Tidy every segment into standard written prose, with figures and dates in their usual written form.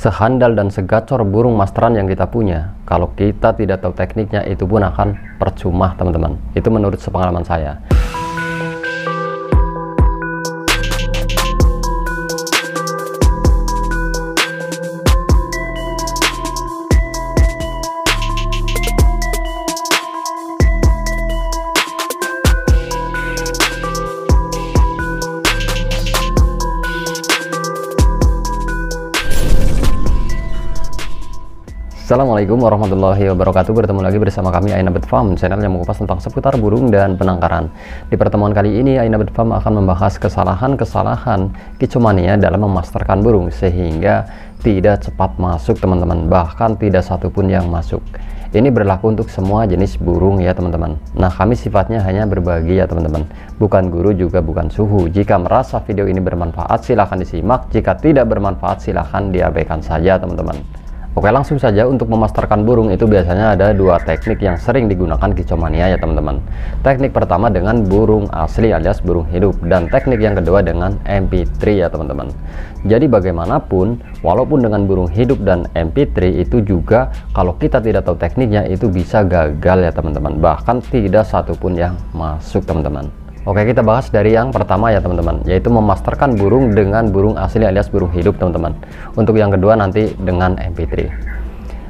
Sehandal dan segacor burung masteran yang kita punya, kalau kita tidak tahu tekniknya, itu pun akan percuma, teman-teman. Itu menurut sepengalaman saya. Assalamualaikum warahmatullahi wabarakatuh. Bertemu lagi bersama kami Aina Bird Farm, channel yang mengupas tentang seputar burung dan penangkaran. Di pertemuan kali ini Aina Bird Farm akan membahas kesalahan-kesalahan kicomania dalam memasterkan burung sehingga tidak cepat masuk, teman-teman. Bahkan tidak satupun yang masuk. Ini berlaku untuk semua jenis burung ya, teman-teman. Nah, kami sifatnya hanya berbagi ya, teman-teman. Bukan guru, juga bukan suhu. Jika merasa video ini bermanfaat, silahkan disimak. Jika tidak bermanfaat, silahkan diabaikan saja, teman-teman. Oke, langsung saja. Untuk memasterkan burung itu biasanya ada dua teknik yang sering digunakan kicomania ya, teman-teman. Teknik pertama dengan burung asli alias burung hidup, dan teknik yang kedua dengan MP3 ya, teman-teman. Jadi bagaimanapun, walaupun dengan burung hidup dan MP3 itu juga kalau kita tidak tahu tekniknya itu bisa gagal ya, teman-teman. Bahkan tidak satupun yang masuk, teman-teman. Oke, kita bahas dari yang pertama ya, teman-teman, yaitu memasterkan burung dengan burung asli alias burung hidup, teman-teman. Untuk yang kedua nanti dengan MP3.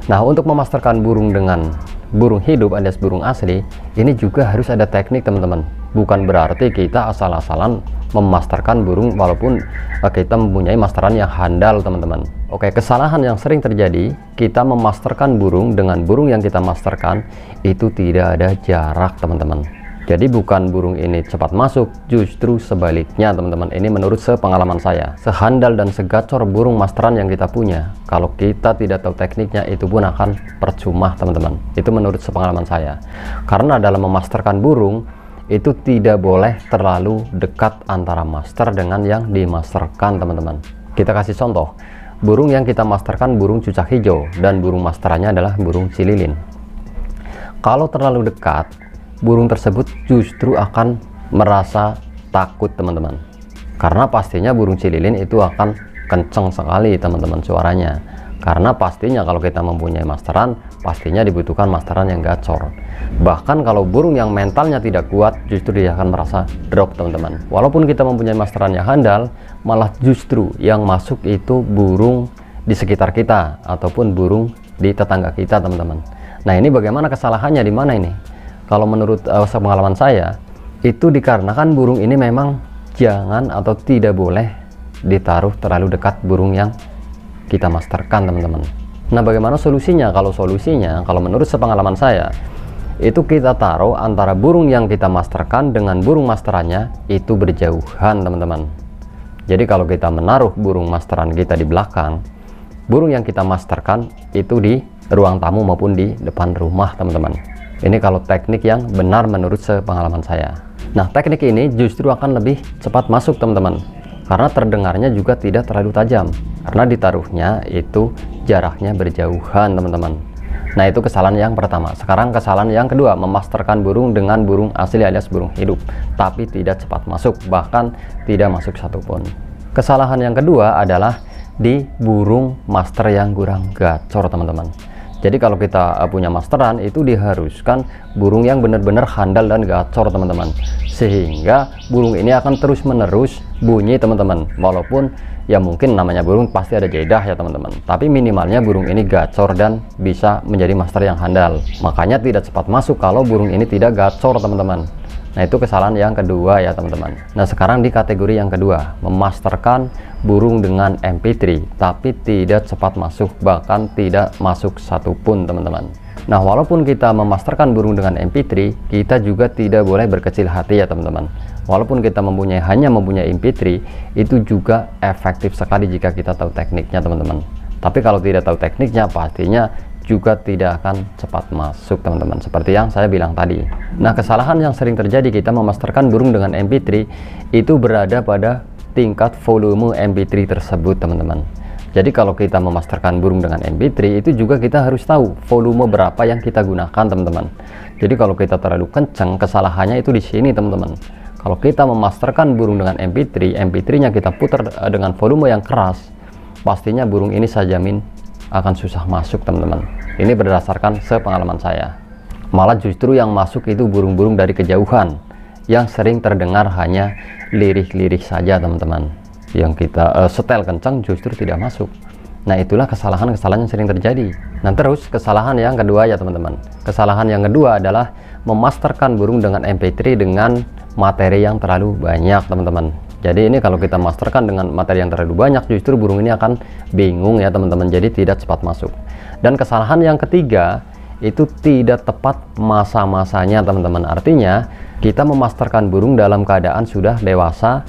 Nah, untuk memasterkan burung dengan burung hidup alias burung asli, ini juga harus ada teknik, teman-teman. Bukan berarti kita asal-asalan memasterkan burung walaupun kita mempunyai masteran yang handal, teman-teman. Oke, kesalahan yang sering terjadi, kita memasterkan burung dengan burung yang kita masterkan itu tidak ada jarak, teman-teman. Jadi bukan burung ini cepat masuk, justru sebaliknya, teman-teman. Ini menurut sepengalaman saya. Sehandal dan segacor burung masteran yang kita punya, kalau kita tidak tahu tekniknya itu pun akan percuma, teman-teman. Itu menurut sepengalaman saya. Karena dalam memasterkan burung itu tidak boleh terlalu dekat antara master dengan yang dimasterkan, teman-teman. Kita kasih contoh. Burung yang kita masterkan burung cucak hijau dan burung masterannya adalah burung cililin. Kalau terlalu dekat, burung tersebut justru akan merasa takut, teman-teman. Karena pastinya burung cililin itu akan kenceng sekali, teman-teman, suaranya. Karena pastinya kalau kita mempunyai masteran, pastinya dibutuhkan masteran yang gacor. Bahkan kalau burung yang mentalnya tidak kuat, justru dia akan merasa drop, teman-teman. Walaupun kita mempunyai masteran yang handal, malah justru yang masuk itu burung di sekitar kita ataupun burung di tetangga kita, teman-teman. Nah, ini bagaimana kesalahannya, di mana ini? Kalau menurut pengalaman saya, itu dikarenakan burung ini memang jangan atau tidak boleh ditaruh terlalu dekat burung yang kita masterkan, teman-teman. Nah, bagaimana solusinya? Kalau solusinya, kalau menurut sepengalaman saya, itu kita taruh antara burung yang kita masterkan dengan burung masterannya itu berjauhan, teman-teman. Jadi kalau kita menaruh burung masteran kita di belakang, burung yang kita masterkan itu di ruang tamu maupun di depan rumah, teman-teman. Ini kalau teknik yang benar menurut sepengalaman saya. Nah, teknik ini justru akan lebih cepat masuk, teman-teman. Karena terdengarnya juga tidak terlalu tajam. Karena ditaruhnya itu jaraknya berjauhan, teman-teman. Nah, itu kesalahan yang pertama. Sekarang kesalahan yang kedua, memasterkan burung dengan burung asli alias burung hidup. Tapi tidak cepat masuk, bahkan tidak masuk satupun. Kesalahan yang kedua adalah di burung master yang kurang gacor, teman-teman. Jadi kalau kita punya masteran itu diharuskan burung yang benar-benar handal dan gacor, teman-teman. Sehingga burung ini akan terus-menerus bunyi, teman-teman. Walaupun ya mungkin namanya burung pasti ada jaidah ya, teman-teman. Tapi minimalnya burung ini gacor dan bisa menjadi master yang handal. Makanya tidak cepat masuk kalau burung ini tidak gacor, teman-teman. Nah, itu kesalahan yang kedua ya, teman-teman. Nah, sekarang di kategori yang kedua, memasterkan burung dengan MP3 tapi tidak cepat masuk, bahkan tidak masuk satupun, teman-teman. Nah, walaupun kita memasterkan burung dengan MP3, kita juga tidak boleh berkecil hati ya, teman-teman. Walaupun kita hanya mempunyai MP3, itu juga efektif sekali jika kita tahu tekniknya, teman-teman. Tapi kalau tidak tahu tekniknya, pastinya juga tidak akan cepat masuk, teman-teman, seperti yang saya bilang tadi. Nah, kesalahan yang sering terjadi kita memasterkan burung dengan MP3 itu berada pada tingkat volume MP3 tersebut, teman-teman. Jadi kalau kita memasterkan burung dengan MP3 itu juga kita harus tahu volume berapa yang kita gunakan, teman-teman. Jadi kalau kita terlalu kencang, kesalahannya itu di sini, teman-teman. Kalau kita memasterkan burung dengan MP3, MP3-nya kita putar dengan volume yang keras, pastinya burung ini saya jamin akan susah masuk teman-teman. Ini berdasarkan sepengalaman saya. Malah justru yang masuk itu burung-burung dari kejauhan, yang sering terdengar hanya lirih-lirih saja teman-teman. Yang kita setel kencang justru tidak masuk. Nah, itulah kesalahan-kesalahan yang sering terjadi. Nah, terus kesalahan yang kedua ya teman-teman. Kesalahan yang kedua adalah memasterkan burung dengan MP3 dengan materi yang terlalu banyak teman-teman. Jadi ini kalau kita masterkan dengan materi yang terlalu banyak, justru burung ini akan bingung ya teman-teman, jadi tidak cepat masuk. Dan kesalahan yang ketiga itu tidak tepat masa-masanya teman-teman. Artinya kita memasterkan burung dalam keadaan sudah dewasa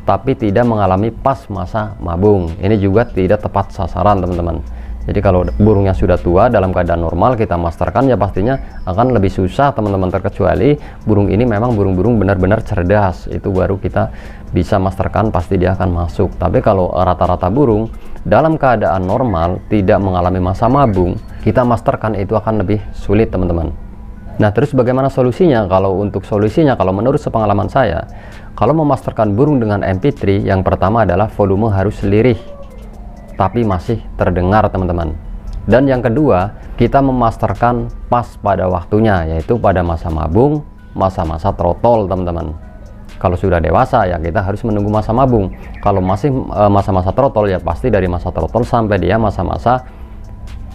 tapi tidak mengalami pas masa mabung. Ini juga tidak tepat sasaran teman-teman. Jadi kalau burung yang sudah tua dalam keadaan normal kita masterkan, ya pastinya akan lebih susah teman-teman, terkecuali burung ini memang burung-burung benar-benar cerdas, itu baru kita bisa masterkan, pasti dia akan masuk. Tapi kalau rata-rata burung dalam keadaan normal tidak mengalami masa mabung, kita masterkan itu akan lebih sulit teman-teman. Nah, terus bagaimana solusinya? Kalau untuk solusinya, kalau menurut sepengalaman saya, kalau memasterkan burung dengan MP3, yang pertama adalah volume harus lirih tapi masih terdengar teman-teman. Dan yang kedua, kita memasterkan pas pada waktunya, yaitu pada masa mabung, masa-masa trotol teman-teman. Kalau sudah dewasa ya kita harus menunggu masa mabung. Kalau masih masa-masa trotol ya pasti dari masa trotol sampai dia masa-masa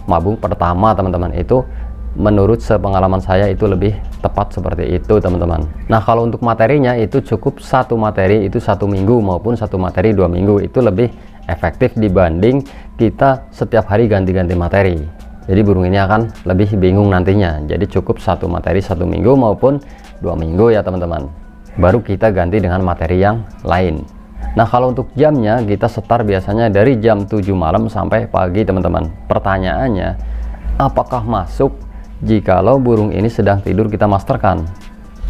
mabung pertama teman-teman. Itu menurut sepengalaman saya itu lebih tepat seperti itu teman-teman. Nah, kalau untuk materinya itu cukup satu materi itu 1 minggu maupun satu materi 2 minggu, itu lebih efektif dibanding kita setiap hari ganti-ganti materi. Jadi burung ini akan lebih bingung nantinya. Jadi cukup satu materi 1 minggu maupun 2 minggu ya teman-teman, baru kita ganti dengan materi yang lain. Nah, kalau untuk jamnya kita setar biasanya dari jam 7 malam sampai pagi teman-teman. Pertanyaannya, apakah masuk jikalau burung ini sedang tidur kita masterkan?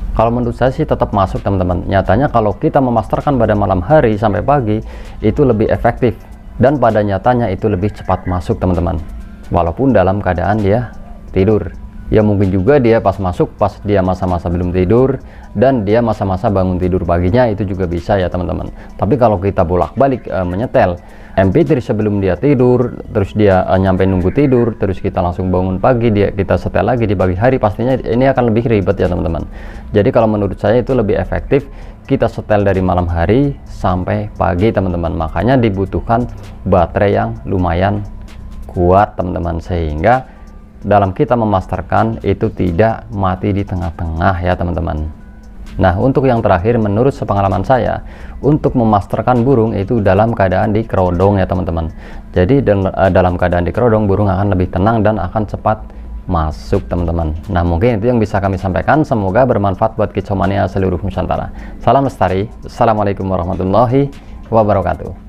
Kalau menurut saya sih tetap masuk teman-teman. Nyatanya kalau kita memasterkan pada malam hari sampai pagi itu lebih efektif, dan pada nyatanya itu lebih cepat masuk teman-teman, walaupun dalam keadaan dia tidur. Ya mungkin juga dia pas masuk pas dia masa-masa belum tidur, dan dia masa-masa bangun tidur paginya, itu juga bisa ya teman-teman. Tapi kalau kita bolak-balik menyetel MP3 sebelum dia tidur, terus dia nyampe nunggu tidur, terus kita langsung bangun pagi, kita setel lagi di pagi hari, pastinya ini akan lebih ribet ya teman-teman. Jadi kalau menurut saya itu lebih efektif kita setel dari malam hari sampai pagi teman-teman. Makanya dibutuhkan baterai yang lumayan kuat teman-teman, sehingga dalam kita memasterkan itu tidak mati di tengah-tengah ya teman-teman. Nah, untuk yang terakhir, menurut sepengalaman saya, untuk memasterkan burung itu dalam keadaan di kerodong ya teman-teman. Jadi dalam keadaan di kerodong burung akan lebih tenang dan akan cepat masuk teman-teman. Nah, mungkin itu yang bisa kami sampaikan. Semoga bermanfaat buat kicomania seluruh Nusantara. Salam lestari. Assalamualaikum warahmatullahi wabarakatuh.